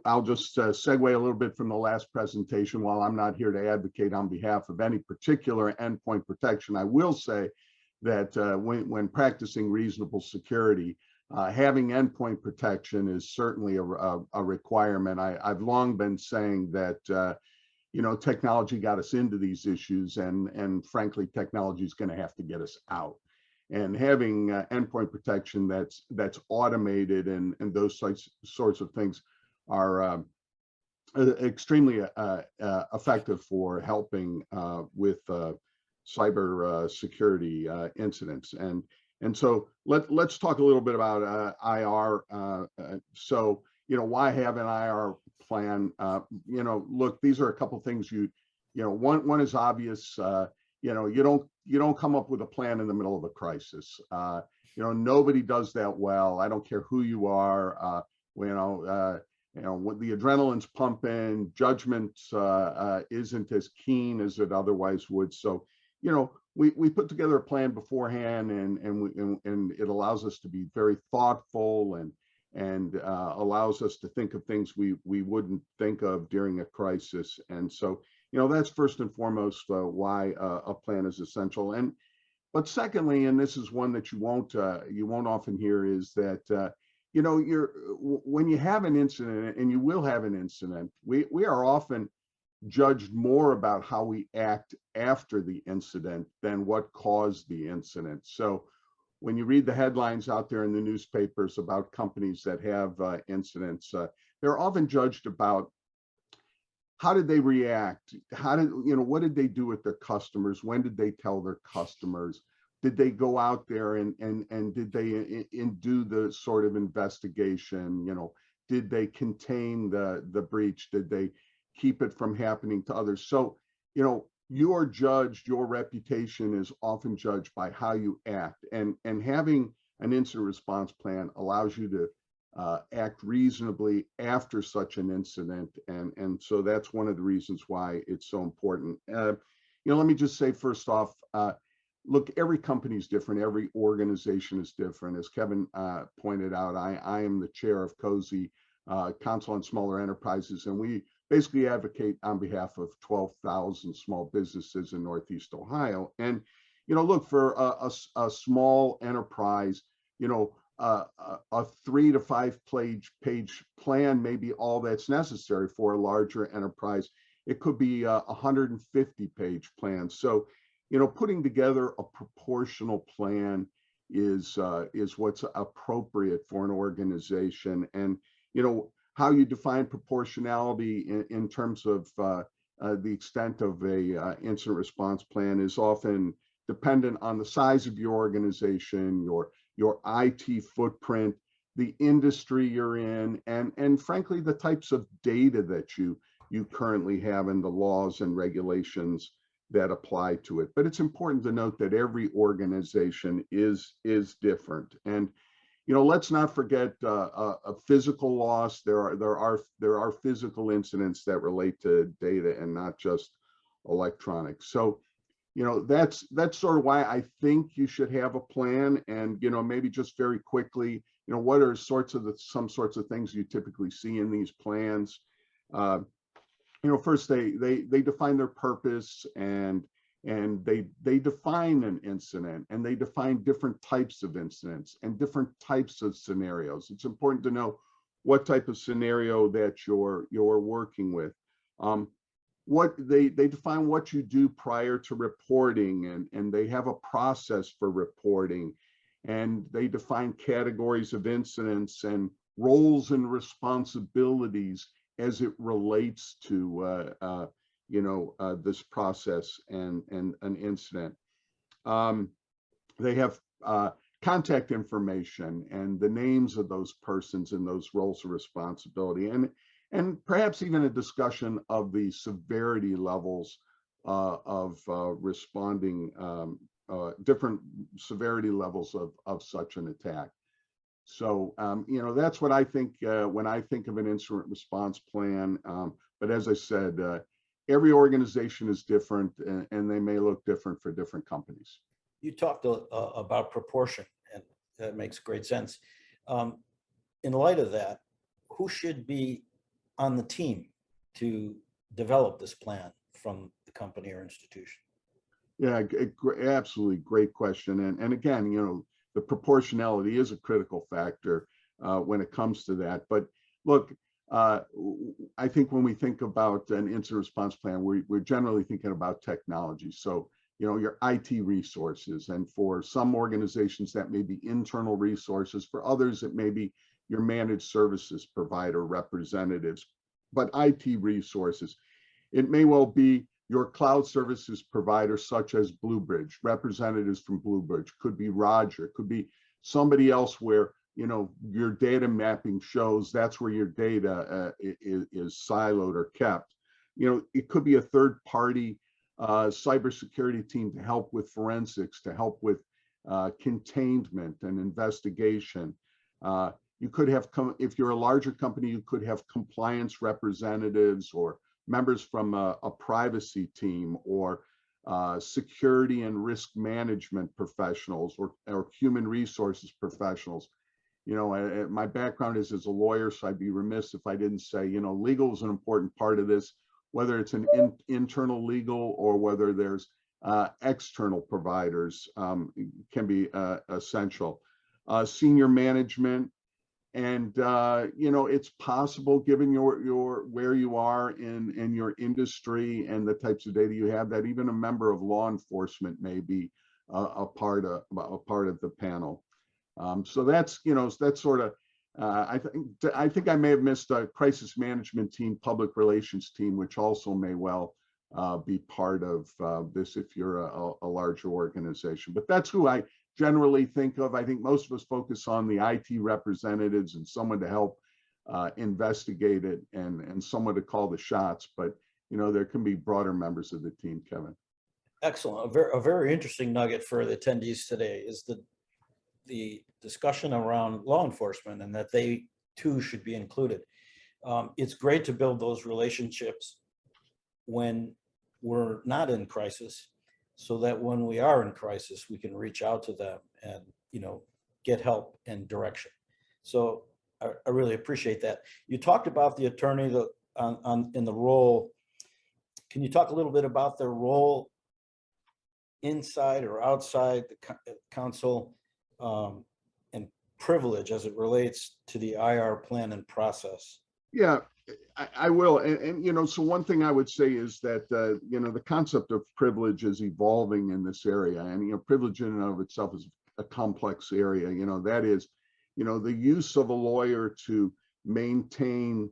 I'll just segue a little bit from the last presentation. While I'm not here to advocate on behalf of any particular endpoint protection, I will say that when practicing reasonable security, having endpoint protection is certainly a requirement. I've long been saying that you know, technology got us into these issues, and frankly, technology is going to have to get us out. And having endpoint protection that's automated and those sorts of things are extremely effective for helping with cyber security incidents. And so let's talk a little bit about IR. So, you know, why have an IR plan? You know, look, these are a couple things you know, one is obvious. You know, you don't come up with a plan in the middle of a crisis. You know, nobody does that well. I don't care who you are. You know, you know, what the adrenaline's pumping, judgment isn't as keen as it otherwise would. So, you know, we put together a plan beforehand, and it allows us to be very thoughtful, and allows us to think of things we wouldn't think of during a crisis. And so, you know, that's first and foremost why a plan is essential. But secondly, and this is one that you won't often hear, is that you know, when you have an incident, and you will have an incident, we are often judged more about how we act after the incident than what caused the incident. So when you read the headlines out there in the newspapers about companies that have incidents, they're often judged about how did they react? What did they do with their customers? When did they tell their customers? Did they go out there and did they do the sort of investigation? You know, did they contain the breach? Did they keep it from happening to others? So, you know, your reputation is often judged by how you act, and having an incident response plan allows you to act reasonably after such an incident, and so that's one of the reasons why it's so important. You know, let me just say first off, look, every company is different, every organization is different. As Kevin pointed out, I am the chair of COSI, Council on Smaller Enterprises, and we basically advocate on behalf of 12,000 small businesses in Northeast Ohio. And, you know, look, for a small enterprise, you know, a 3 to 5 page plan may be all that's necessary. For a larger enterprise, it could be a 150-page plan. So, you know, putting together a proportional plan is what's appropriate for an organization. And, you know, how you define proportionality in terms of the extent of a incident response plan is often dependent on the size of your organization, your IT footprint, the industry you're in, and frankly, the types of data that you currently have, and the laws and regulations that apply to it. But it's important to note that every organization is different. And, you know, let's not forget a physical loss. There are physical incidents that relate to data and not just electronic. So, you know, that's sort of why I think you should have a plan. And, you know, maybe just very quickly, you know, what are some sorts of things you typically see in these plans? You know, first they define their purpose, and they define an incident, and they define different types of incidents and different types of scenarios. It's important to know what type of scenario that you're working with. What they define what you do prior to reporting, and they have a process for reporting, and they define categories of incidents and roles and responsibilities as it relates to you know, this process and an incident. They have contact information and the names of those persons and those roles of responsibility, and perhaps even a discussion of the severity levels of responding, different severity levels of such an attack. So, you know, that's what I think when I think of an incident response plan. But as I said, every organization is different, and they may look different for different companies. You talked about proportion, and that makes great sense. In light of that, who should be on the team to develop this plan from the company or institution? Yeah, absolutely great question. And again, you know, the proportionality is a critical factor when it comes to that. But look, I think when we think about an incident response plan, we're generally thinking about technology. So, you know, your IT resources, and for some organizations that may be internal resources. For others, it may be your managed services provider representatives. But IT resources, it may well be your cloud services provider, such as BlueBridge, representatives from BlueBridge, could be Roger, could be somebody else where, you know, your data mapping shows that's where your data is siloed or kept. You know, it could be a third party cybersecurity team to help with forensics, to help with containment and investigation. You You could have if you're a larger company, you could have compliance representatives or members from a privacy team, or security and risk management professionals, or human resources professionals. You know, my background is as a lawyer, so I'd be remiss if I didn't say, you know, legal is an important part of this, whether it's an internal legal or whether there's external providers, can be essential. Senior management. And you know, it's possible, given your where you are in your industry and the types of data you have, that even a member of law enforcement may be a part of the panel. So that's, you know, that's sort of I think I may have missed a crisis management team, public relations team, which also may well be part of this if you're a larger organization. But that's who I generally think of. I think most of us focus on the IT representatives and someone to help investigate it, and someone to call the shots. But, you know, there can be broader members of the team, Kevin. Excellent. A very interesting nugget for the attendees today is the discussion around law enforcement, and that they too should be included. It's great to build those relationships when we're not in crisis, so that when we are in crisis, we can reach out to them and, you know, get help and direction. So I really appreciate that. You talked about the attorney in the role. Can you talk a little bit about their role inside or outside the council, and privilege as it relates to the IR plan and process? Yeah, I will. And, you know, so one thing I would say is that, you know, the concept of privilege is evolving in this area. And, you know, privilege in and of itself is a complex area. You know, that is, you know, the use of a lawyer to maintain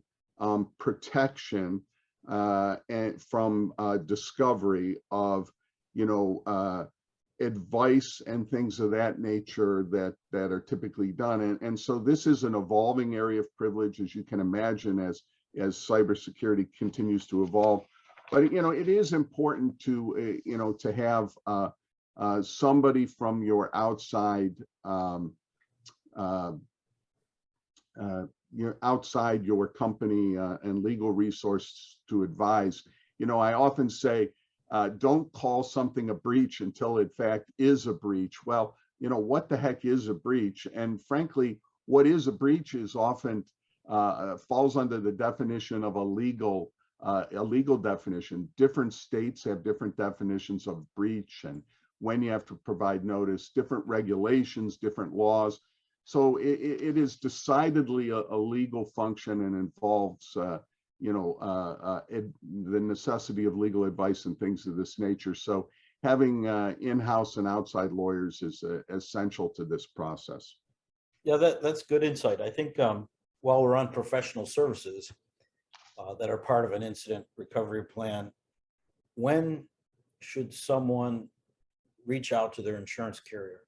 protection and from discovery of, you know, advice and things of that nature that are typically done. And so this is an evolving area of privilege, as you can imagine, as cybersecurity continues to evolve. But, you know, it is important to, you know, to have somebody from your outside, outside your company and legal resource to advise. You know, I often say, don't call something a breach until in fact is a breach. Well, you know, what the heck is a breach? And frankly, what is a breach is often falls under the definition of a legal definition. Different states have different definitions of breach and when you have to provide notice, different regulations, different laws. So it is decidedly a legal function and involves you know, the necessity of legal advice and things of this nature. So having in-house and outside lawyers is essential to this process. Yeah, that's good insight. I think while we're on professional services that are part of an incident recovery plan, when should someone reach out to their insurance carrier?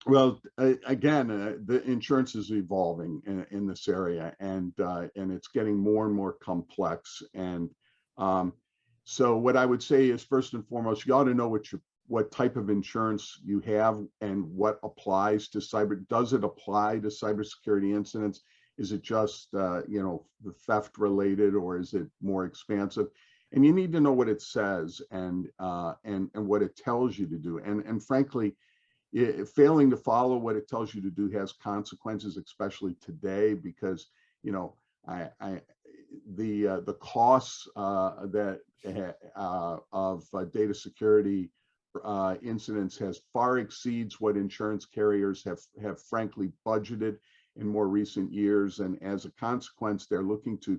Well, again, the insurance is evolving in this area, and it's getting more and more complex. And so what I would say is, first and foremost, you ought to know what type of insurance you have and what applies to cyber. Does it apply to cybersecurity incidents? Is it just you know, the theft related, or is it more expansive? And you need to know what it says and what it tells you to do. And frankly, failing to follow what it tells you to do has consequences, especially today, because, you know, the costs that of data security incidents has far exceeds what insurance carriers have frankly budgeted in more recent years, and as a consequence, they're looking to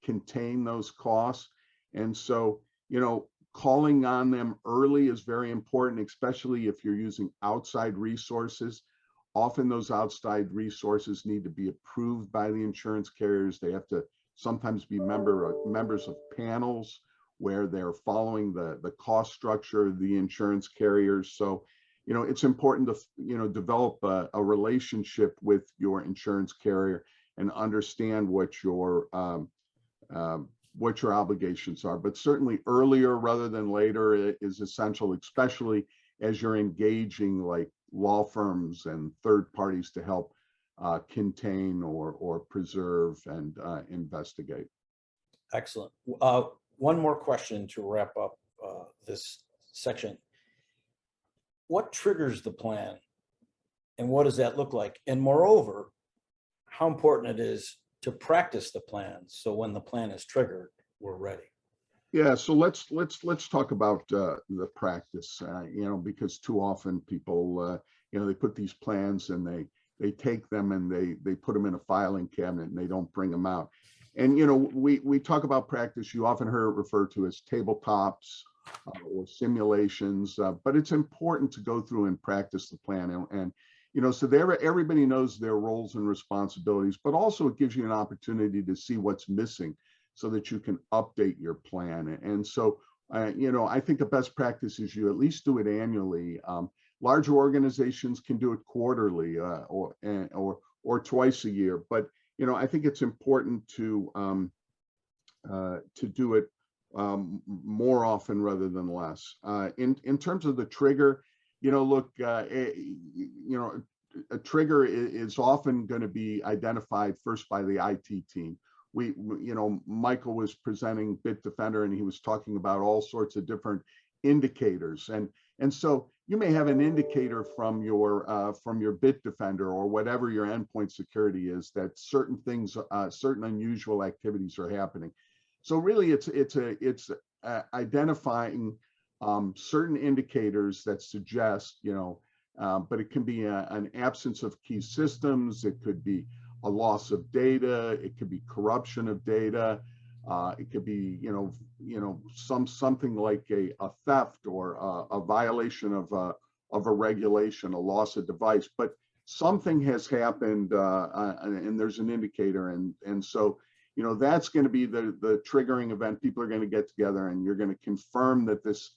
contain those costs. And so, you know, calling on them early is very important, especially if you're using outside resources. Often those outside resources need to be approved by the insurance carriers. They have to sometimes be members of panels where they're following the cost structure of the insurance carriers. So, you know, it's important to, you know, develop a relationship with your insurance carrier and understand what your obligations are. But certainly earlier rather than later is essential, especially as you're engaging like law firms and third parties to help contain or preserve and investigate. Excellent. One more question to wrap up this section. What triggers the plan and what does that look like? And moreover, how important it is to practice the plan so when the plan is triggered, we're ready. Yeah, so let's talk about the practice, because too often people, they put these plans and they take them and they put them in a filing cabinet and they don't bring them out. And, we talk about practice. You often hear it referred to as tabletops or simulations, but it's important to go through and practice the plan. And so everybody knows their roles and responsibilities, but also it gives you an opportunity to see what's missing so that you can update your plan. And so, I think the best practice is you at least do it annually. Larger organizations can do it quarterly or twice a year, but I think it's important to do it more often rather than less. In terms of the trigger, look, a trigger is often going to be identified first by the IT team. Michael was presenting Bitdefender and he was talking about all sorts of different indicators, and so you may have an indicator from your Bitdefender or whatever your endpoint security is that certain things, certain unusual activities are happening. So really, it's identifying certain indicators that suggest, but it can be an absence of key systems. It could be a loss of data. It could be corruption of data. It could be, something like a theft or a violation of a regulation, a loss of device. But something has happened, and there's an indicator, and so that's going to be the triggering event. People are going to get together, and you're going to confirm that this,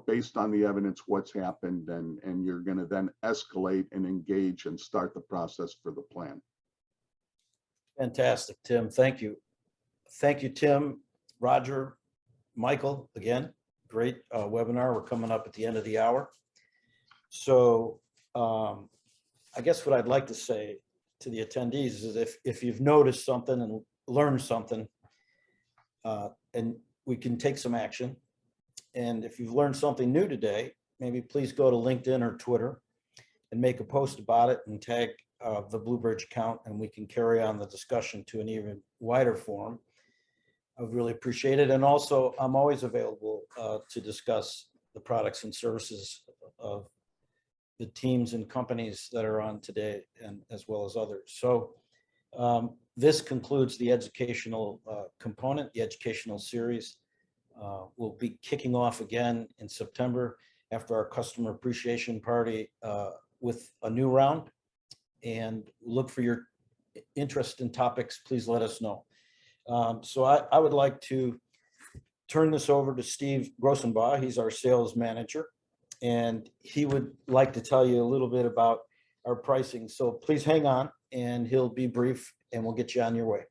based on the evidence, what's happened, and you're going to then escalate and engage and start the process for the plan. Fantastic, Tim. Thank you. Thank you, Tim, Roger, Michael, again, great webinar. We're coming up at the end of the hour. So I guess what I'd like to say to the attendees is if you've noticed something and learned something, and we can take some action. And if you've learned something new today, maybe please go to LinkedIn or Twitter and make a post about it and tag the BlueBridge account, and we can carry on the discussion to an even wider forum. I would really appreciate it. And also, I'm always available to discuss the products and services of the teams and companies that are on today, and as well as others. So this concludes the educational component, the educational series. We'll be kicking off again in September after our customer appreciation party with a new round. And look for your interest in topics. Please let us know. So I would like to turn this over to Steve Grossenbaugh. He's our sales manager, and he would like to tell you a little bit about our pricing. So please hang on, and he'll be brief, and we'll get you on your way.